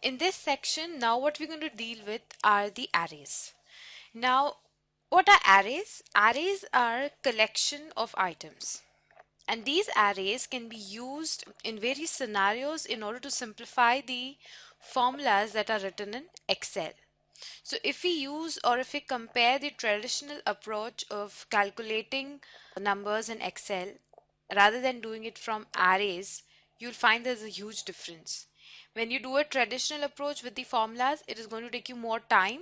In this section, now what we're going to deal with are the arrays. Now, what are arrays? Arrays are collection of items. And these arrays can be used in various scenarios in order to simplify the formulas that are written in Excel. So if we use or if we compare the traditional approach of calculating numbers in Excel rather than doing it from arrays, you'll find there's a huge difference. When you do a traditional approach with the formulas, it is going to take you more time,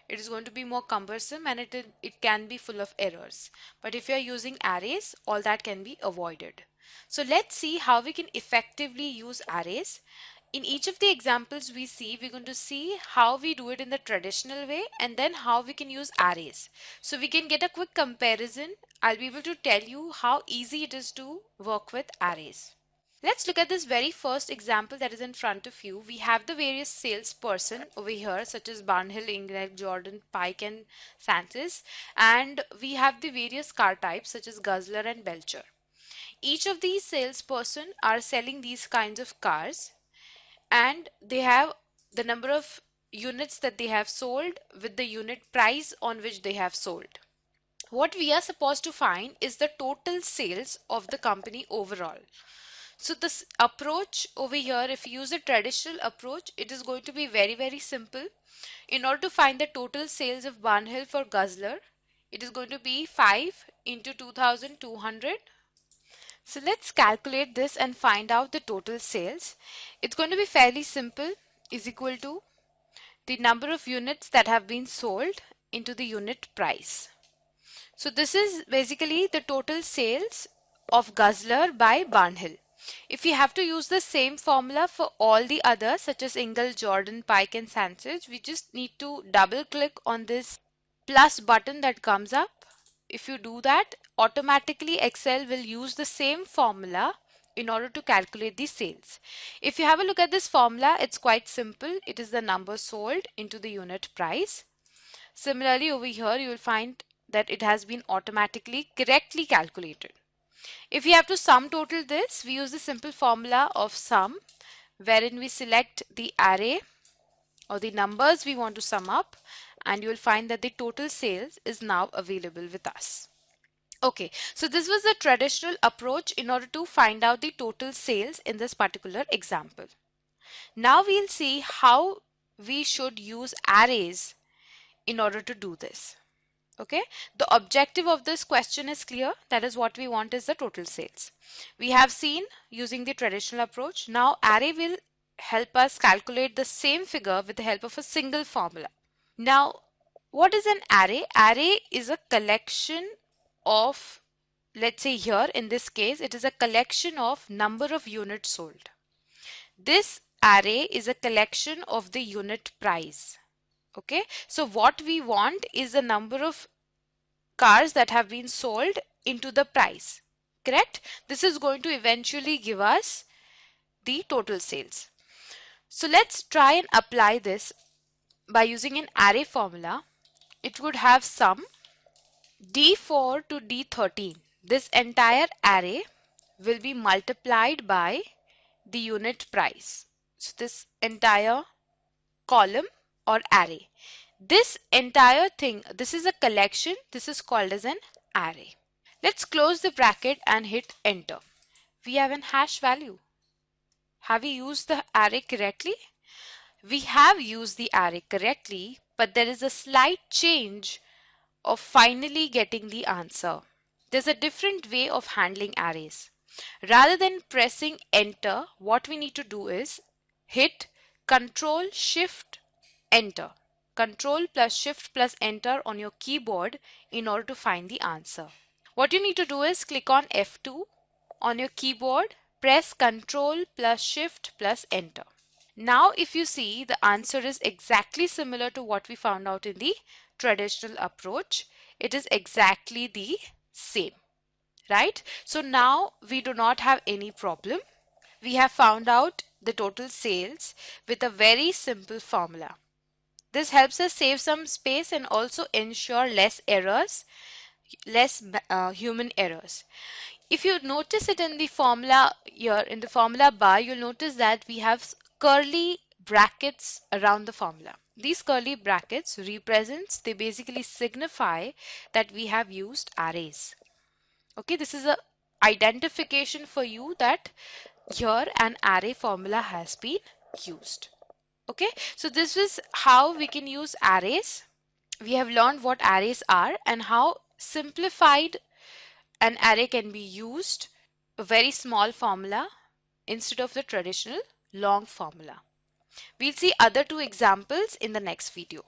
it is going to be more cumbersome, and it can be full of errors. But if you are using arrays, all that can be avoided. So let's see how we can effectively use arrays. In each of the examples we see, we're going to see how we do it in the traditional way and then how we can use arrays. So we can get a quick comparison. I'll be able to tell you how easy it is to work with arrays. Let's look at this very first example that is in front of you. We have the various salesperson over here, such as Barnhill, Ingrid, Jordan, Pike, and Santis, and we have the various car types such as Guzzler and Belcher. Each of these salesperson are selling these kinds of cars, and they have the number of units that they have sold with the unit price on which they have sold. What we are supposed to find is the total sales of the company overall. So this approach over here, if you use a traditional approach, it is going to be very simple. In order to find the total sales of Barnhill for Guzzler, it is going to be 5 into 2200. So let's calculate this and find out the total sales. It's going to be fairly simple, is equal to the number of units that have been sold into the unit price. So this is basically the total sales of Guzzler by Barnhill. If we have to use the same formula for all the others such as Ingle, Jordan, Pike and Sansage, we just need to double click on this plus button that comes up. If you do that, automatically Excel will use the same formula in order to calculate the sales. If you have a look at this formula, it's quite simple. It is the number sold into the unit price. Similarly, over here you will find that it has been automatically correctly calculated. If we have to sum total this, we use the simple formula of sum, wherein we select the array or the numbers we want to sum up, and you will find that the total sales is now available with us. Okay, so this was the traditional approach in order to find out the total sales in this particular example. Now we'll see how we should use arrays in order to do this. Okay, the objective of this question is clear. That is, what we want is the total sales. We have seen using the traditional approach. Now array will help us calculate the same figure with the help of a single formula. Now what is an array? Array is a collection of, let's say here in this case, it is a collection of number of units sold. This array is a collection of the unit price. Okay, so what we want is the number of cars that have been sold into the price, correct? This is going to eventually give us the total sales. So let's try and apply this by using an array formula. It would have sum D4 to D13. This entire array will be multiplied by the unit price. So this entire column or array, this entire thing, this is a collection, this is called as an array. Let's close the bracket and hit enter. We have an hash value. Have we used the array correctly? We have used the array correctly, but there is a slight change of finally getting the answer. There's a different way of handling arrays. Rather than pressing enter, what we need to do is hit Control Shift Enter. Control plus Shift plus Enter on your keyboard in order to find the answer. What you need to do is click on F2 on your keyboard, press Control plus Shift plus Enter. Now if you see, the answer is exactly similar to what we found out in the traditional approach. It is exactly the same, right? So now we do not have any problem. We have found out the total sales with a very simple formula. This helps us save some space and also ensure less errors, less human errors. If you notice it in the formula here, in the formula bar, you'll notice that we have curly brackets around the formula. These curly brackets represents, they basically signify that we have used arrays. Okay, this is a identification for you that here an array formula has been used. Okay, so this is how we can use arrays. We have learned what arrays are and how simplified an array can be used, a very small formula instead of the traditional long formula. We'll see other two examples in the next video.